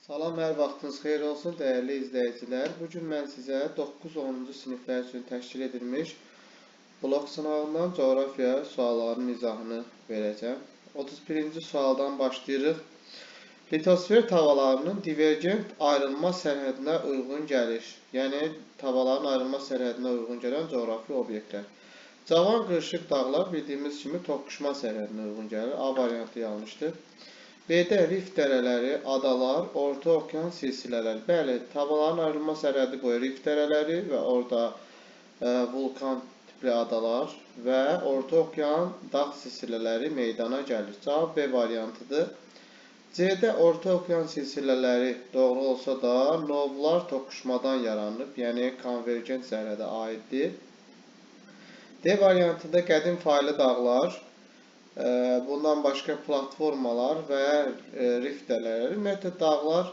Salam, hər vaxtınız xeyir olsun, dəyərli izləyicilər. Bugün mən sizə 9-10-cu siniflər üçün təşkil edilmiş blok sınavından coğrafiya suallarının izahını verəcəm. 31-ci sualdan başlayırıq. Litosfer tavalarının divergent ayrılma sərhədinə uyğun gəlir. Yəni, tavalarının ayrılma sərhədinə uyğun gələn coğrafi obyektlər. Cavan qırışıq dağlar bildiyimiz kimi toqquşma sərhədinə uyğun gəlir. A variantı yanlışdır. B-də rift dərələri, adalar, orta okean silsilələri. Bəli, tavalarının ayrılma sərhədi qoyur rift dərələri və orada vulkan tipli adalar və orta okean dağ silsilələri meydana gəlir. Cavab B variantıdır. C-də orta okean silsilələri doğru olsa da, novlar toqquşmadan yaranıb, yəni konvergent sərhədə aiddir. D variantında qədim faylı dağlar, bundan başqa platformalar və rift dərələri. Ümumiyyətlə, dağlar,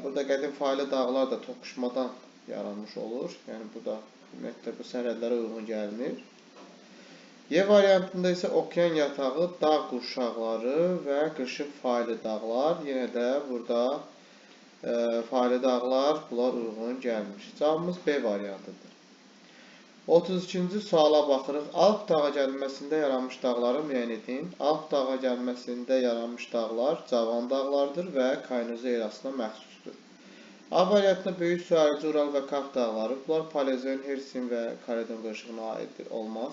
burada qədim faylı dağlar da toqquşmadan yaranmış olur. Yəni, bu da ümumiyyətlə bu sərhədlərə uyğun gəlmir. Y variantında isə okean yatağı, dağ qurşaqları və qırışıq faylı dağlar. Yenə də burada faylı dağlar, bunlar uyğun gəlmir. Cavabımız B variantıdır. 32-ci suala baxırıq. Alp dağa gəlməsində yaranmış dağları müəyyən edin. Alp dağa gəlməsində yaranmış dağlar cavan dağlardır və Kaynuzu erasına məxsusdur. A variantında böyük su harici Ural və Kaf dağları. Bunlar Paleozoin, Hersin və Kaledon qırışığına aiddir. Olmaz.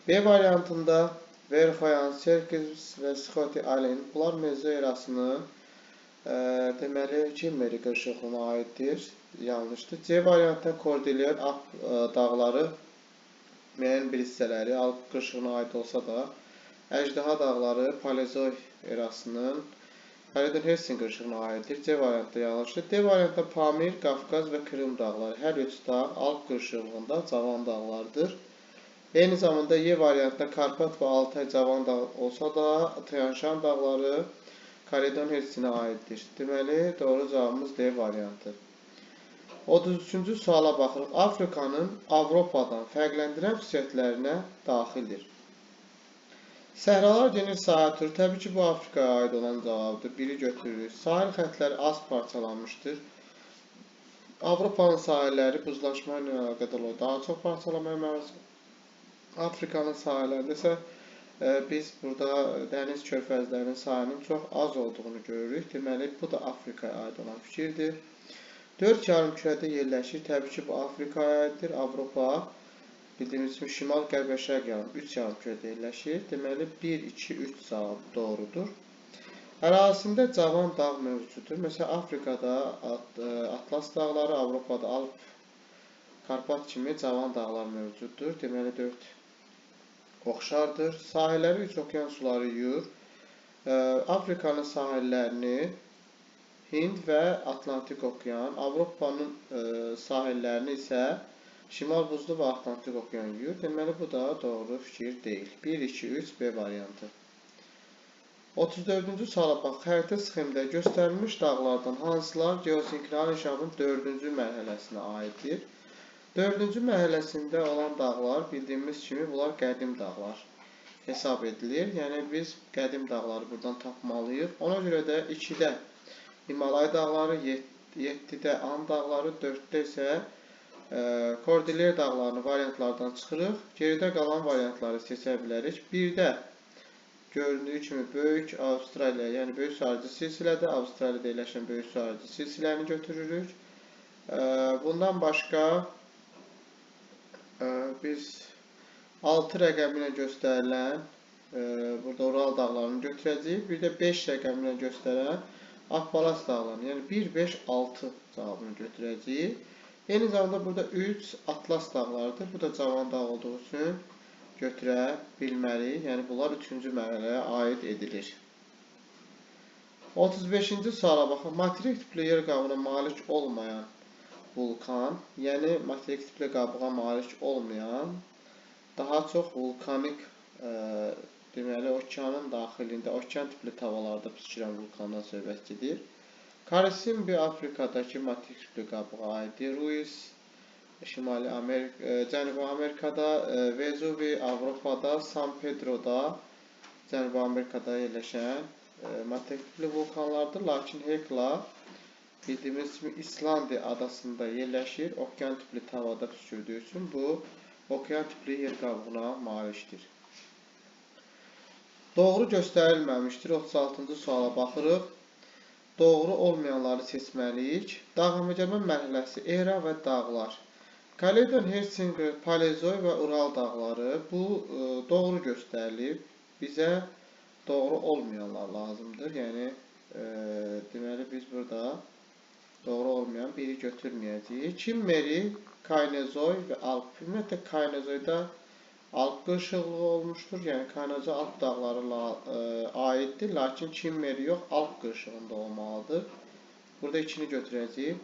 B variantında Verkhoyan, Sergiz və Skoti Allen. Bunlar Mezo erasının deməli Cimmeri qırışığına aiddir. Yanlışdır. C variantında Kordilyer dağları müəyyən bir hissələri Alp qırışığına aid olsa da, Əjdaha dağları Paleozoy erasının Kaledon Hersin qırışığına aiddir. C variantında yanlışdır. D variantında Pamir, Qafqaz və Krım dağları. Hər üç dağ Alp qırışığında cavan dağlardır. Eyni zamanda Y variantında Karpat və Altay cavan dağ olsa da, Tianşan dağları Kaledon Hersinə aiddir. Deməli, doğru cavabımız D variantı. 33-cü suala baxırıq. Afrikanın Avropadan fərqləndirən xüsusiyyətlərinə daxildir. Səhralar geniş sahə tutur. Təbii ki, bu Afrikaya aid olan cavabdır. Biri götürürük. Sahil xəttləri az parçalanmışdır. Avropanın sahilləri buzlaşma ilə əlaqədar olur. Daha çox parçalanmaya məruz. Afrikanın sahillərində isə biz burada dəniz körfəzlərinin sayının çox az olduğunu görürük. Deməli, bu da Afrikaya aid olan fikirdir. 4 yarımkürədə yerləşir. Təbii ki, bu Afrikaya aiddir. Avropa bildiyimiz kimi şimal, qərb və şərq 3 yarımkürədə yerləşir. Deməli, 1, 2, 3 cavab doğrudur. Ərazisində cavan dağ mövcuddur. Məsələn, Afrikada Atlas dağları, Avropada Alp, Karpat kimi cavan dağlar mövcuddur. Deməli, 4 oxşardır. Sahilləri 3 okean suları yuyur. Afrikanın sahillərini Hind və Atlantik okean, Avropanın sahillərini isə Şimal buzlu və Atlantik okean yuyur. Deməli, bu da doğru fikir deyil. 1, 2, 3 B variantı. 34-cü suala bax. Xəritə sxemdə göstərilmiş dağlardan hansılar geosinkral inkişafın 4-cü mərhələsinə aiddir? 4-cü mərhələsində olan dağlar bildiyimiz kimi bunlar qədim dağlar hesab edilir. Yəni, biz qədim dağları buradan tapmalıyıq. Ona görə də 2-də Himalay dağları, 7-də An dağları, 4-də isə Kordilyer dağlarını variantlardan çıxırıq. Geridə qalan variantları seçə bilərik. 1-də göründüyü kimi Böyük Avstraliya, yəni Böyük su harici silsilədə, Avstraliyada yerləşən Böyük su harici silsiləni götürürük. Bundan başqa biz 6 rəqəmi ilə göstərilən burada Ural dağlarını götürəcəyik. Bir də 5 rəqəmi ilə göstərən Akbalas dağlarını, yəni 1, 5, 6 cavabını götürəcəyik. Eyni zamanda burada 3 Atlas dağlarıdır. Bu da cavan dağ olduğu üçün götürə bilməliyik. Yəni bunlar 3-cü mərhələyə aid edilir. 35-ci suala baxın. Materik tipli yer qabığına malik olmayan vulkan, yəni materik tipli qabığa malik olmayan, daha çox vulkanik deməli, okeanın daxilində, okean tipli tavalarda püskürən vulkandan söhbət gedir. Karisimbi Afrikadakı materik tipli qabığa aiddir. Ruiz Cənubi Amerikada, Vezuvi Avropada, San Pedro'da Cənubi Amerikada yerləşən materik tipli vulkanlardır. Lakin Hekla Bildiyimiz kimi İslandiya adasında yerləşir. Okean tipli tavada püskürdüyü üçün bu okean tipli yer qabığına malikdir. Doğru göstərilməmişdir. 36-cı suala baxırıq. Doğru olmayanları seçməliyik. Dağılmacəmə mərhələsi era və dağlar. Kaledon, Hersinger, Paleozoy və Ural dağları bu doğru göstərilib. Bizə doğru olmayanlar lazımdır. Yəni deməli biz burada doğru olmayan biri götürməyəcəyik. Kimmeri, Kaynezoy və Alp. Ümumiyyətlə Kaynezoyda Alp qırışıqlığı olmuşdur. Yəni Kaynezoy Alp dağları aiddir. Lakin Kimmeri yox, Alp qırışığında olmalıdır. Burada ikini götürəcəyik.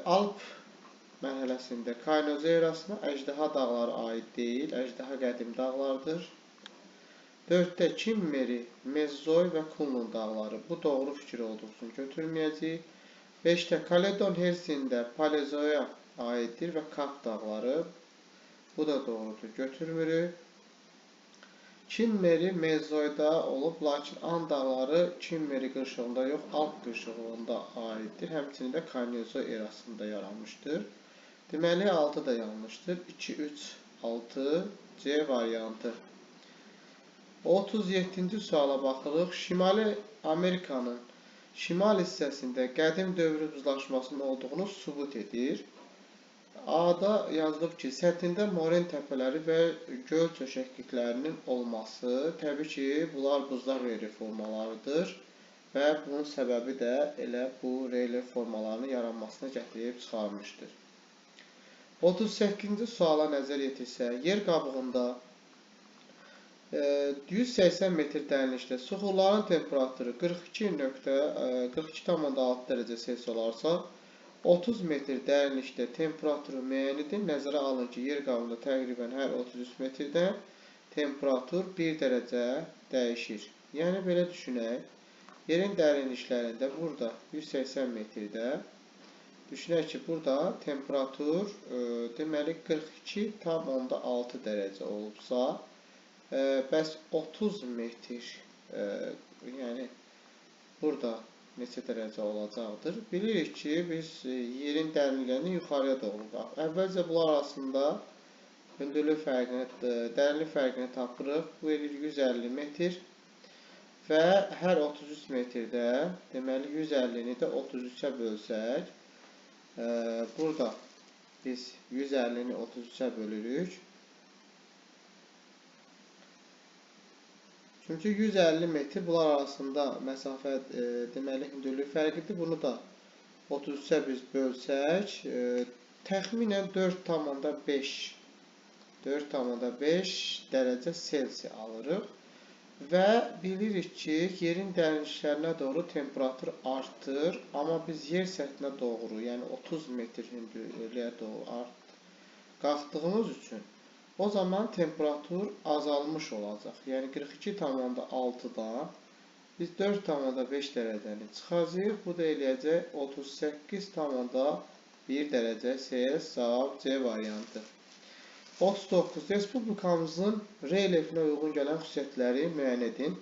Alp mərhələsində Kaynezoy erasına əjdaha dağları aid deyil. Əjdaha qədim dağlardır. 4-də Kimmeri, Mezozoy və Kunlun dağları. Bu doğru fikir olduğu üçün götürməyəcəyik. 5-də Kaledon, Hersində Paleozoya aiddir və Kap dağları. Bu da doğrudur. Götürmürük. Kimmeri Mezozoyda olub, lakin An dağları Kimmeri qırışığında yox, Alp qırışığında aiddir. Həmçinin də Kaynezoy erasında yaranmışdır. Deməli 6 da yanlışdır. 2, 3, 6 C variantı. 37-ci suala baxırıq. Şimali Amerikanın şimal hissəsində qədim dövr buzlaşmasının olduğunu sübut edir. A-da yazılıb ki, səthində moren təpələri və göl çökəkliklərinin olması. Təbii ki, bunlar buzlar relif formalarıdır və bunun səbəbi də elə bu relif formalarının yaranmasına gətirib çıxarmışdır. 38-ci suala nəzər yetirsək, yer qabığında 180 metr dərinlikdə suxurların temperaturu 42,6 dərəcə Selsi olarsa, 30 metr dərinlikdə temperaturu müəyyən nəzərə alın ki, yer qabığında təqribən hər 33 metrdən temperatur 1 dərəcə dəyişir. Yəni, belə düşünək, yerin dərinliklərində burada 180 metrdə düşünək ki, burada temperatur deməli 42,6 dərəcə olubsa, bəs 30 metr, yəni burada neçə dərəcə olacaqdır? Bilirik ki, biz yerin dərinliklərini yuxarıya doğru qalıq. Əvvəlcə bunlar arasında hündürlük fərqini, dərinlik fərqini tapırıq. Bu edir 150 metr və hər 33 metrdə, deməli 150-ni də 33-ə bölsək, burada biz 150-ni 33-ə bölürük. Çünki 150 metr bunlar arasında məsafə deməli hündürlük fərqidir. Bunu da 33-ə biz bölsək, təxminən 4,5 dərəcə Selsi alırıq və bilirik ki, yerin dərinliklərinə doğru temperatur artır, amma biz yer səthinə doğru, yəni 30 metr hündürlüyə doğru qalxdığımız üçün o zaman temperatur azalmış olacaq. Yəni 42,6-dan biz 4,5 dərəcəni çıxacağıq. Bu da eləyəcək 38,1 dərəcə Selsi, cavab C variantı. 39. Respublikamızın relyefinə uyğun gələn xüsusiyyətləri müəyyən edin.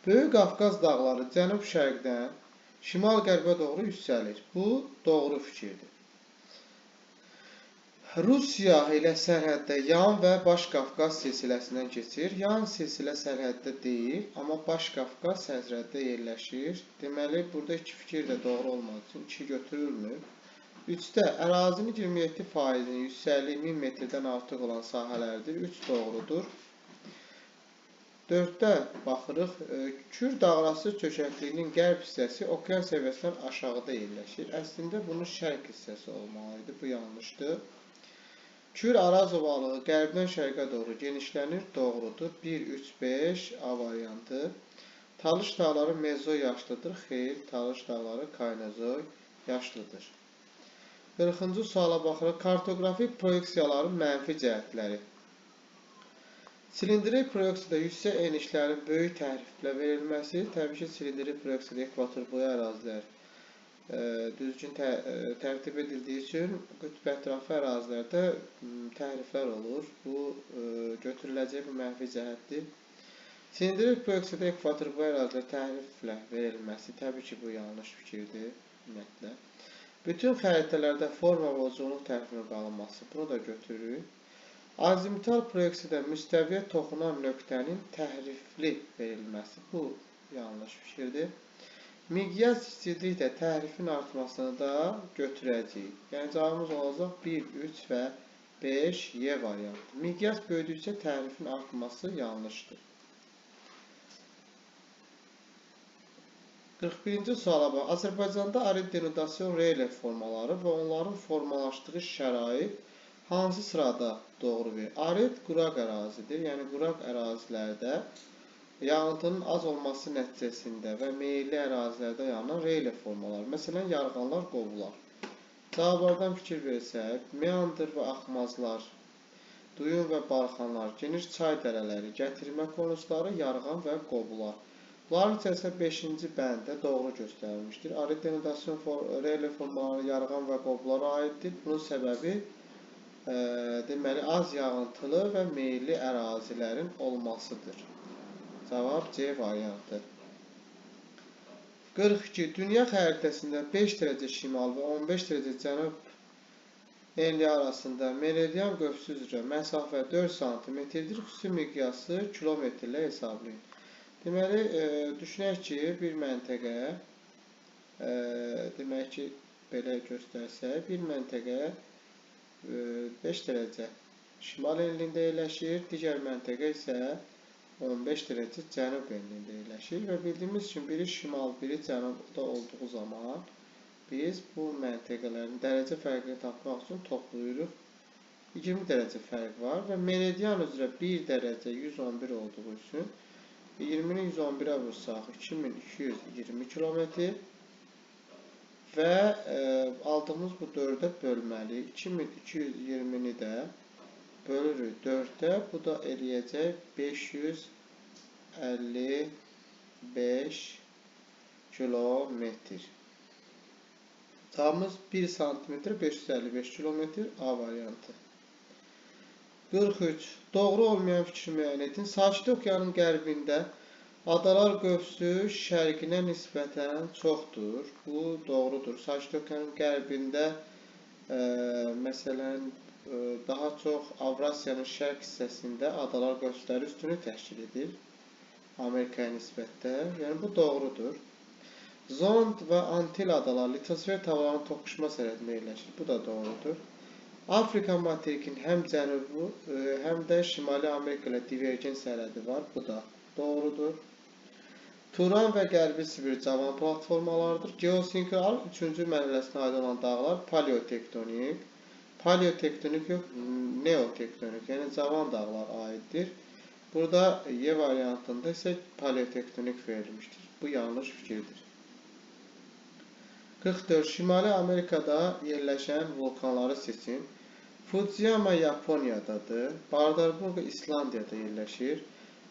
Böyük Qafqaz dağları cənub-şərqdən şimal-qərbə doğru yüksəlir. Bu doğru fikirdir. Rusiya ilə sərhəddə Yan və Baş Qafqaz silsiləsindən keçir. Yan silsilə sərhəddə deyil, amma Baş Qafqaz sərhəddə yerləşir. Deməli, burada iki fikir də doğru olmaq üçün 2 götürülmür. 3-də ərazinin 27%-nin yüksəkliyi 1000 metrdən artıq olan sahələrdir. 3 doğrudur. 4-də baxırıq. Kür dağarası çökəkliyinin qərb hissəsi okean səviyyəsindən aşağıda yerləşir. Əslində bunun şərq hissəsi olmalıydı. Bu yanlışdır. Kür Araz ovalığı qərbdən şərqə doğru genişlənir. Doğrudur. 1, 3, 5 A variantı. Talış dağları Mezozoy yaşlıdır. Xeyr, Talış dağları Kaynezoy yaşlıdır. 40-cı suala baxırıq. Kartoqrafik proyeksiyaların mənfi cəhətləri. Silindrik proyeksiyada yüksək enişlərin böyük təhriflə verilməsi. Təbii ki, silindrik proyeksiyada ekvator boyu ərazilər düzgün tərtib edildiyi üçün qütb ətrafı ərazilərdə təhriflər olur. Bu götürüləcək bir mənfi cəhətdir. Silindirik proyeksiyada ekvator bu ərazidə təhriflə verilməsi təbii ki, bu yanlış fikirdir. Ümumiyyətlə. Bütün xəritələrdə forma və uzunluq tərifinin qalınması. Bunu da götürürük. Azimutal proyeksiyada müstəviyə toxunan nöqtənin təhrifli verilməsi. Bu yanlış fikirdir. Miqyas kiçiklikdə təhrifin artmasını da götürəcəyik. Yəni cavabımız olacaq 1, 3 və 5 Y variantı. Miqyas böyüdükcə təhrifin artması yanlışdır. 41-ci suala bax. Azərbaycanda arid denudasyon relief formaları və onların formalaşdığı şərait hansı sırada doğru verir? Arid quraq ərazidir. Yəni quraq ərazilərdə yağıntının az olması nəticəsində və meyilli ərazilərdə yağınan relief formaları. Məsələn, yarğanlar, qovlar. Cavablardan fikir versək, meandr və axmazlar, duyun və barxanlar, geniş çay dərələri, gətirmə konusları, yarğan və qovlar. Bunların içərisində 5-ci bəndə doğru göstərilmişdir. Arid denudasyon relief formaları yarğan və qovlara aiddir. Bunun səbəbi deməli az yağıntılı və meyilli ərazilərin olmasıdır. Cavab C variantı. 42. Dünya xəritəsində 5 dərəcə şimal və 15 dərəcə cənub enliyi arasında meridian qövsü üzrə məsafə 4 cm-dir. Xüsusi miqyası kilometrlə hesablayın. Deməli, düşünək ki, bir məntəqə, demək ki, belə göstərsək, bir məntəqə 5 dərəcə şimal enliyində yerləşir, digər məntəqə isə 15 dərəcə cənub enliyində yerləşir və bildiyimiz üçün biri şimal, biri cənubda olduğu zaman biz bu məntəqələrin dərəcə fərqini tapmaq üçün toplayırıq. 20 dərəcə fərq var və meridian üzrə 1 dərəcə 111 olduğu üçün 20-ni 111-ə vursaq 2220 kilometr və aldığımız bu 4-ə bölməli. 2220-ni də bölürük 4-ə. Bu da eləyəcək 555 kilometr. Cavabımız 1 cm 555 kilometr A variantı. 43. Doğru olmayan fikri müəyyən edin. Sakit Okeanın qərbində adalar qövsü şərqinə nisbətən çoxdur. Bu doğrudur. Sakit Okeanın qərbində məsələn daha çox Avrasiyanın şərq hissəsində adalar qövsləri üstünü təşkil edir. Amerikaya nisbətdə. Yəni bu doğrudur. Zond və Antil adaları litosfer tavanının toqquşma sərhədində yerləşir. Bu da doğrudur. Afrika materikinin həm cənubu, həm də Şimali Amerika ilə divergen sərhədi var. Bu da doğrudur. Turan və Qərbi Sibir cavan platformalardır. Geosinkral 3-cü mərhələsinə aid olan dağlar paleotektonik. Paleotektonik yox, neotektonik, yəni cavan dağlar aiddir. Burada Y variantında isə paleotektonik verilmişdir. Bu yanlış fikirdir. 44. Şimali Amerikada yerləşən vulkanları seçin. Fujiyama Yaponiyadadır. Bardarbunga İslandiyada yerləşir.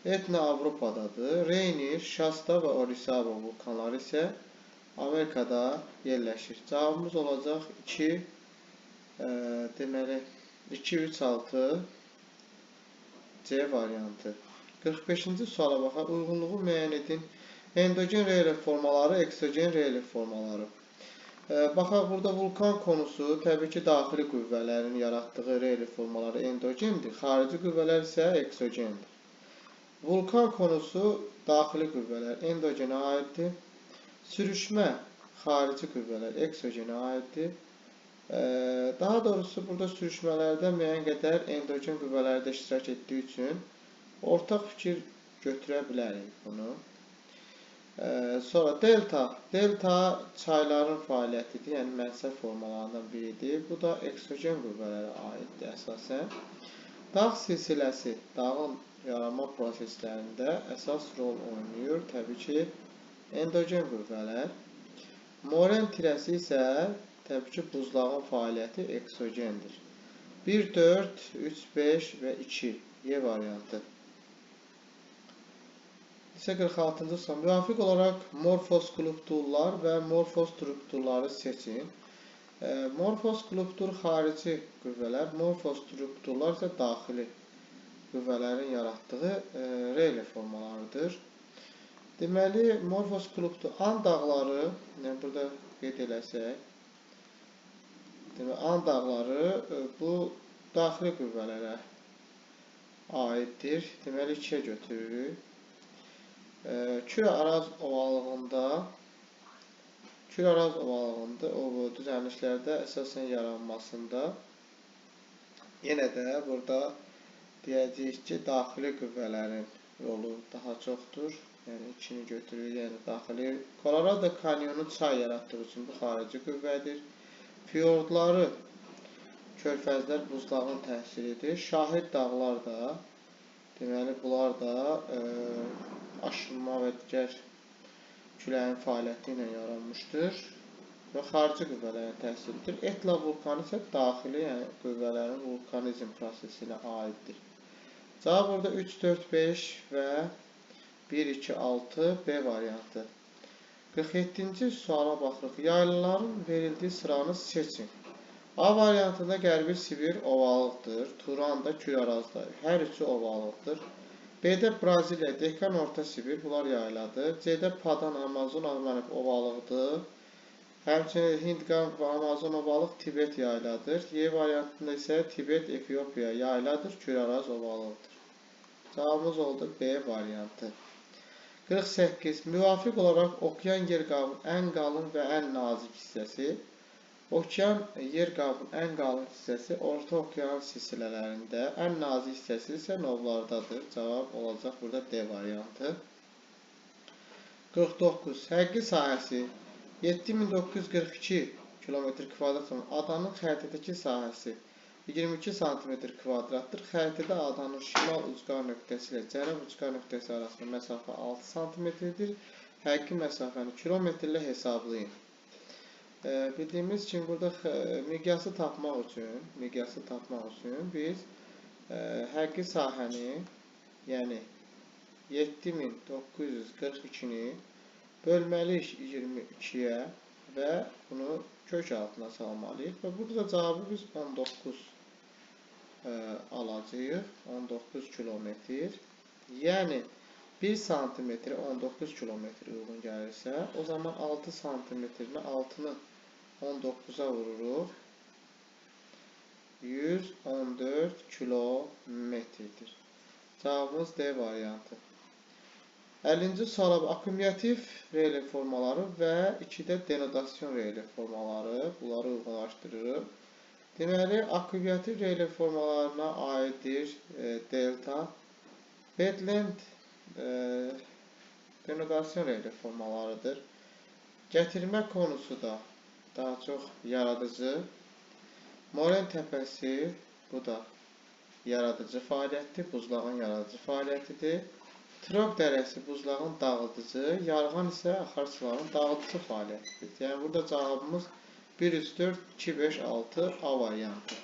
Etna Avropadadır. Reynir, Şasta və Orisaba vulkanları isə Amerikada yerləşir. Cavabımız olacaq 2, deməli 2, 3, 6 C variantı. 45-ci suala baxaq. Uyğunluğu müəyyən edin. Endogen relief formaları, eksogen relief formaları. Baxaq, burada vulkan konusu təbii ki, daxili qüvvələrin yaratdığı relief formaları endogendir. Xarici qüvvələr isə eksogendir. Vulkan konusu daxili qüvvələr endogenə aiddir. Sürüşmə xarici qüvvələr eksogenə aiddir. Daha doğrusu burada sürüşmələrdə müəyyən qədər endogen qüvvələrdə iştirak etdiyi üçün ortaq fikir götürə bilərik bunu. Sonra delta. Delta çayların fəaliyyətidir, yəni mənsəb formalarından biridir. Bu da eksogen qüvvələrə aiddir əsasən. Dağ silsiləsi, dağın yaranma proseslərində əsas rol oynayır. Təbii ki, endogen qüvvələr. Moren tirəsi isə təbii ki, buzlağın fəaliyyəti eksogendir. 1, 4, 3, 5 və 2 Y variantı. 46-cı sual. Müvafiq olaraq morfoskulpturlar və morfostrukturları seçin. Morfoskulptur xarici qüvvələr, morfostrukturlar isə daxili qüvvələrin yaratdığı relyef formalarıdır. Deməli, Morfos klubdur. And dağları, yəni burada qeyd eləsək, deməli, And dağları bu daxili qüvvələrə aiddir. Deməli, 2-yə götürürük. Kür-Araz ovalığında o düzəlişlərdə əsasən yaranmasında yenə də burada deyəcəyik ki, daxili qüvvələrin rolu daha çoxdur. Yəni 2-ni götürürük, yəni daxili. Colorado kanyonu çay yaratdığı üçün bu xarici qüvvədir. Fiordları, körfəzlər buzlağın təsiridir. Şahid dağlar da, deməli, bunlar da aşınma və digər küləyin fəaliyyəti ilə yaranmışdır və xarici qüvvələrin təsiridir. Etla vulkanı isə daxili, yəni qüvvələrin vulkanizm prosesi ilə aiddir. Cavab burada 3, 4, 5 və 1, 2, 6 B variantı. 47-ci suala baxırıq. Yaylaların verildiyi sıranı seçin. A variantında Qərbi Sibir ovalıqdır. Turan da Kür-Arazdır. Hər üçü ovalıqdır. B-də Braziliya, Dekan, Orta Sibir, bunlar yayladır. C-də Padan, Amazon, Armanib ovalıqdır. Həmçinin Hindqan və Amazon ovalıq Tibet yayladır. Y variantında isə Tibet, Efiopiya yayladır. Kür-Araz ovalıqdır. Cavabımız oldu B variantı. 48. Müvafiq olaraq okean yer qabının ən qalın və ən nazik hissəsi. Okean yer qabının ən qalın hissəsi orta okean silsilələrində, ən nazik hissəsi isə novlardadır. Cavab olacaq burada D variantı. 49. Həqiqi sahəsi 7942 km², adanın xəritədəki sahəsi 22 cm²-dır. Xəritədə adanın şimal ucqar nöqtəsi ilə cənub ucqar nöqtəsi arasında məsafə 6 cm-dir. Həqiqi məsafəni kilometrlə hesablayın. Bildiyimiz kimi burada miqyası tapmaq üçün biz həqiqi sahəni, yəni 7942-ni bölməliyik 22-yə və bunu kök altına salmalıyıq və burada cavabı biz 19 alacağıq. 19 kilometr. Yəni 1 santimetr 19 kilometr uyğun gəlirsə, o zaman 6 santimetrini 6-nı 19-a vururuq. 114 kilometrdir. Cavabımız D variantı. 50-ci suala akkumulyativ relyef formaları və 2-də denodasyon relyef formaları. Bunları uyğunlaşdırırıq. Deməli, akkumulyativ relyef formalarına aiddir delta. Bedland denodasyon relyef formalarıdır. Gətirmə konusu da daha çox yaradıcı. Moren təpəsi, bu da yaradıcı fəaliyyətdir. Buzlağın yaradıcı fəaliyyətidir. Trop dərəsi buzlağın dağıdıcı, yarğan isə axar suların dağıdıcı fəaliyyətidir. Yəni, burada cavabımız 1, 3, 4, 2, 5, 6 A variantı.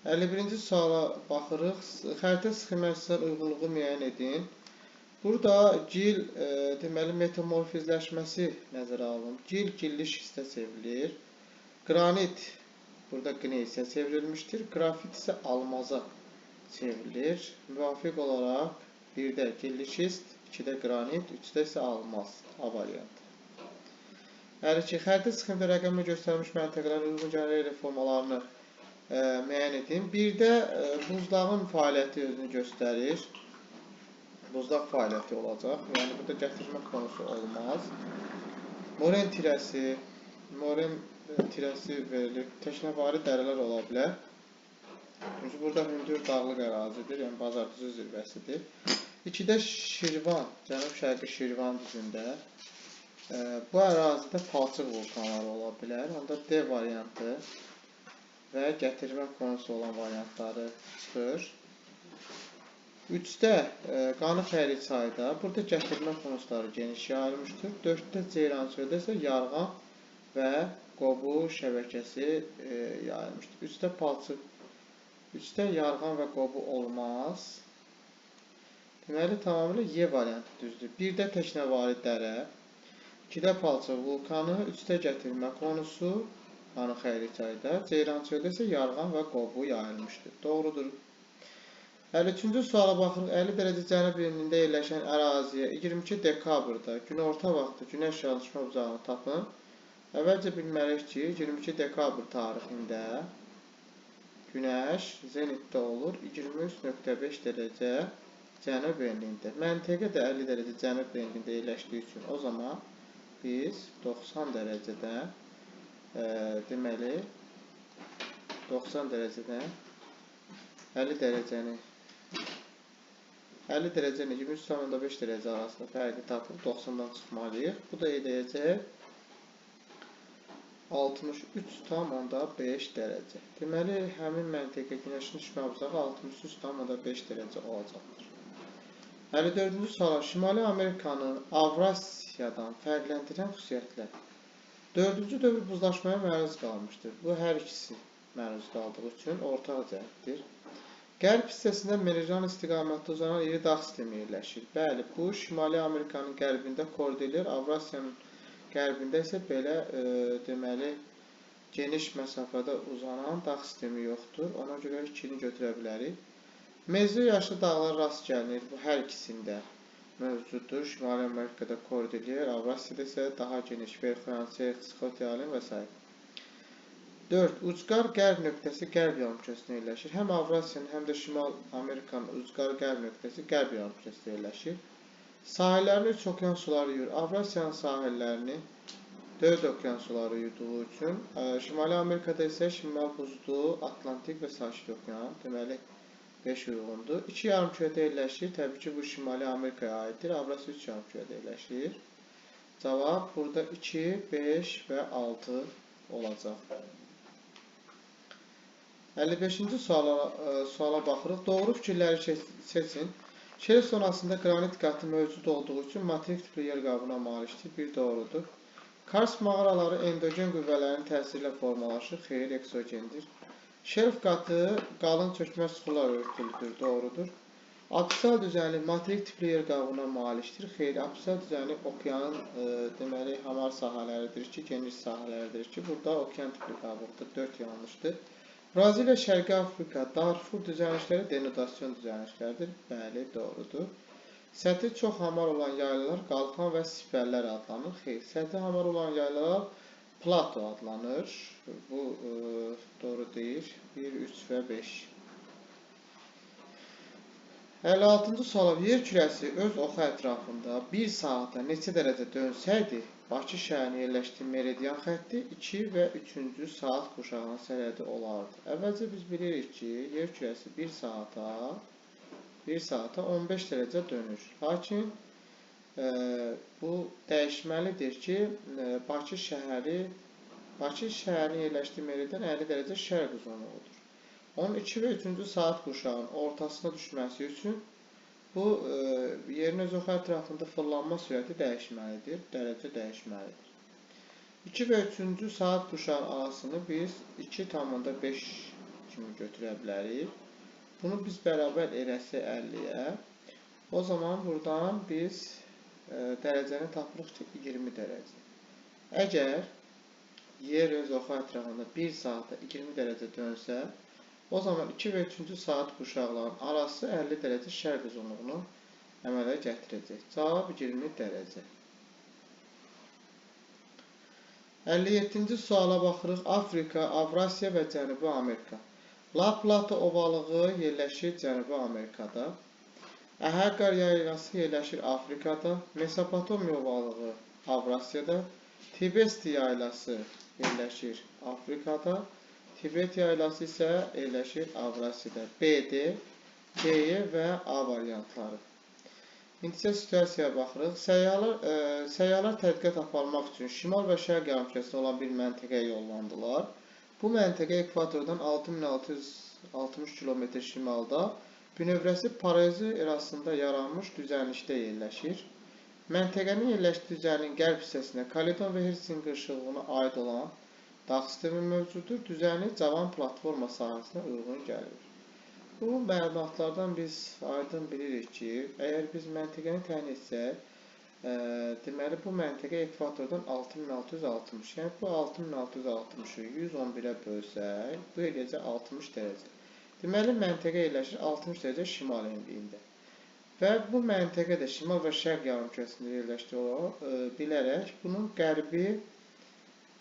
51-ci suala baxırıq. Xəritə sxemasına uyğunluğu müəyyən edin. Burada gil, deməli, metamorfizləşməsi nəzərə alınır. Gil, gilliş hissə çevrilir. Qranit, burada qneysə çevrilmişdir. Grafit isə almaza çevrilir. Müvafiq olaraq 1-də gilliş hist, 2-də qranit, 3-də isə almaz. A variantı. 52. Xəritə sıxıntı rəqəmlə göstərmiş məntəqələrin uyğun gələn relyef formalarını müəyyən edin. 1-də buzlağın fəaliyyəti özünü göstərir. Buzlaq fəaliyyəti olacaq. Yəni, burada gətirmə konusu olmaz. Moren tirəsi verilir. Təşnəvari dərələr ola bilər. Çünki burada hündür dağlıq ərazidir, yəni bazardıcı zirvəsidir. 2-də Şirvan, cənub-şərqi Şirvan düzündə. Bu ərazidə palçıq vulkanları ola bilər. Onda D variantı və gətirmə konusu olan variantları çıxır. 3-də Qanı-Xəri çayda, burada gətirmə konusları geniş yayılmışdır. 4-də Ceyrançöydə isə yarğan və qobu şəbəkəsi yayılmışdır. 3-də palçıq, 3-də yarğan və qobu olmaz. Deməli, tamamilə Y variantı düzdür. 1-də Təşnəvari dərə, 2-də palçıq vulkanı, 3-də gətirmə konusu, Xanı Xeyri çayda. Ceyrançöydə isə yarğan və qobu yayılmışdır. Doğrudur. 53-cü suala baxırıq. 50 dərəcə cənub enliyində yerləşən əraziyə 22 dekabrda günorta vaxtı günəş çalışma uzağını tapın. Əvvəlcə bilməliyik ki, 22 dekabr tarixində günəş zenitdə olur 23.5 dərəcə cənub enliyində. Məntəqə də 50 dərəcə cənub enliyində yerləşdiyi üçün o zaman biz 90 dərəcədən deməli 90 dərəcədən 50 dərəcəni 23.5 dərəcə arasında fərqi tapıb 90-dan çıxmalıyıq. Bu da edəcək 63.5 dərəcə. Deməli, həmin məntəqə günəşin düşmə uzağı 63.5 dərəcə olacaqdır. 54-cü sual. Şimali Amerikanı Avrasiyadan fərqləndirən xüsusiyyətlər. 4-cü dövr buzlaşmaya məruz qalmışdır. Bu, hər ikisi məruz qaldığı üçün ortaq cəhətdir. Qərb hissəsində Meridian istiqamətdə uzanan iri dağ sistemi yerləşir. Bəli, bu Şimali Amerikanın qərbində Kordilyer, Avrasiyanın qərbində isə belə deməli geniş məsafədə uzanan dağ sistemi yoxdur. Ona görə 2-ni götürə bilərik. Mezli yaşlı dağlar rast gəlinir. Bu hər ikisində mövcuddur. Şimali Amerikada Kordilyer, Avrasiyada isə daha geniş Verxoyansiya, Skotialin və s. 4. Ucqar qərb nöqtəsi qərb yarımkürəsində yerləşir. Həm Avrasiyanın, həm də Şimal Amerikanın ucqar qərb nöqtəsi qərb yarımkürəsində yerləşir. Sahillərini 3 okean suları yuyur. Avrasiyanın sahillərini 4 okean suları yuyduğu üçün, Şimali Amerikada isə Şimal buzlu, Atlantik və Sakit okean, deməli 5 uyğundur. 2 yarımkürədə yerləşir. Təbii ki, bu Şimali Amerikaya aiddir. Avrasiya 3 yarımkürədə yerləşir. Cavab burada 2, 5 və 6 olacaq. 55-ci suala baxırıq. Doğru fikirləri seçin. Şelf zonasında qranit qatı mövcud olduğu üçün materik tipli yer qabına malikdir. Bir doğrudur. Kars mağaraları endogen qüvvələrin təsiri ilə formalaşır. Xeyr, eksogendir. Şelf qatı qalın çökmə suxurlar örtülüdür. Doğrudur. Apsisal düzənli materik tipli yer qabına malikdir. Xeyr, apsisal düzənli okeanın deməli hamar sahələridir ki, geniş sahələridir ki, burada okean tipli qabıqdır. 4 yanlışdır. Braziliya, Şərqi Afrika, Darfur düzənlikləri denudasyon düzənlikləridir. Bəli, doğrudur. Səthi çox hamar olan yaylalar qalxan və sipərlər adlanır. Xeyr, səthi hamar olan yaylalar plato adlanır. Bu doğru deyil. 1, 3 və 5. 56-cı sual. Yer kürəsi öz oxu ətrafında 1 saata neçə dərəcə dönsəydi, Bakı şəhərinin yerləşdiyi meridian xətti 2 və 3-cü saat quşağının sərhədi olardı. Əvvəlcə biz bilirik ki, yer kürəsi 1 saata 15 dərəcə dönür. Lakin bu dəyişməlidir ki, Bakı şəhərinin yerləşdiyi meridian 50 dərəcə şərq uzunluğudur. Onun 2 və 3-cü saat quşağının ortasına düşməsi üçün bu yerin öz oxu ətrafında fırlanma sürəti dəyişməlidir, dərəcə dəyişməlidir. 2 və 3-cü saat quşağının arasını biz 2,5 kimi götürə bilərik. Bunu biz bərabər eləsə 50-yə. O zaman buradan biz dərəcəni tapırıq ki, 20 dərəcə. Əgər yer öz oxu ətrafında 1 saata 20 dərəcə dönsə, o zaman 2 və 3-cü saat quşaqların arası 50 dərəcə şərq uzunluğunu əmələ gətirəcək. Cavab 20 dərəcə. 57-ci suala baxırıq. Afrika, Avrasiya və Cənubi Amerika. La Plata ovalığı yerləşir Cənubi Amerikada. Əhəqqar yaylası yerləşir Afrikada. Mesopotamiya ovalığı Avrasiyada. Tibesti yaylası yerləşir Afrikada. Tibet yaylası isə yerləşir Avrasiyada. B, D, C və A variantları. İndi isə situasiyaya baxırıq. Səyyahlar tədqiqat aparmaq üçün şimal və şərq yarımkürəsində olan bir məntəqəyə yollandılar. Bu məntəqə ekvatordan 6660 km şimalda, bünövrəsi Parezi erasında yaranmış düzənlikdə yerləşir. Məntəqənin yerləşdiyi düzənliyin qərb hissəsində Kaledon və Hersin qırşığına aid olan dağ sistemi mövcuddur. Düzənlik cavan platforma sahəsinə uyğun gəlir. Bu məlumatlardan biz aydın bilirik ki, əgər biz məntəqəni təyin etsək, Deməli, bu məntəqə ekvatordan 6660. Yəni, bu 6660-ı 111-ə bölsək, bu eləyəcək 60 dərəcə. Deməli, məntəqə yerləşir 60 dərəcə şimal enliyində. Və bu məntəqə də şimal və şərq yarımkürəsində yerləşdirilir bilərək bunun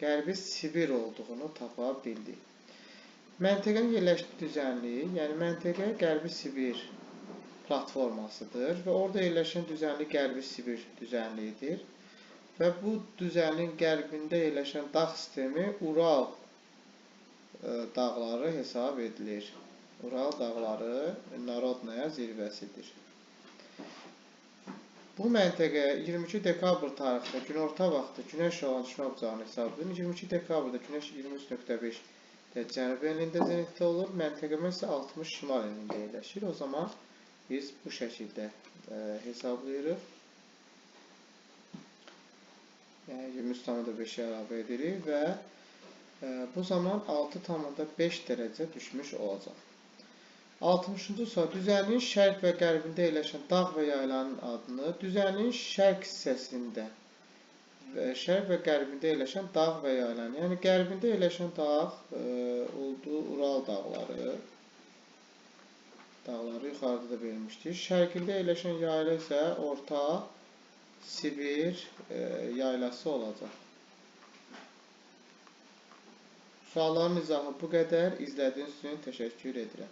qərbi Sibir olduğunu tapa bildik. Məntəqənin yerləşdiyi düzənliyi, yəni məntəqə qərbi Sibir platformasıdır və orada yerləşən düzənlik qərbi Sibir düzənliyidir. Və bu düzənliyin qərbində yerləşən dağ sistemi Ural dağları hesab edilir. Ural dağları Narodnaya zirvəsidir. Bu məntəqə 22 dekabr tarixində günorta vaxtı günəş şüalarının düşmə bucağını hesab edilir. 22 dekabrda günəş 23.5 cənub enliyində zenitdə olur. Məntəqəmiz isə 60 şimal enliyində yerləşir. O zaman biz bu şəkildə hesablayırıq. Yəni 23,5-ə əlavə edirik və bu zaman 6,5 dərəcə düşmüş olacaq. 60-cı sual. Düzənliyin şərq və qərbində yerləşən dağ və yaylanın adını, düzənliyin şərq hissəsində şərq və qərbində yerləşən dağ və yaylanın, yəni qərbində yerləşən dağ olduğu Ural dağları yuxarıda da verilmişdir. Şərqində yerləşən yayla isə Orta Sibir yaylası olacaq. Sualların izahı bu qədər. İzlədiyiniz üçün təşəkkür edirəm.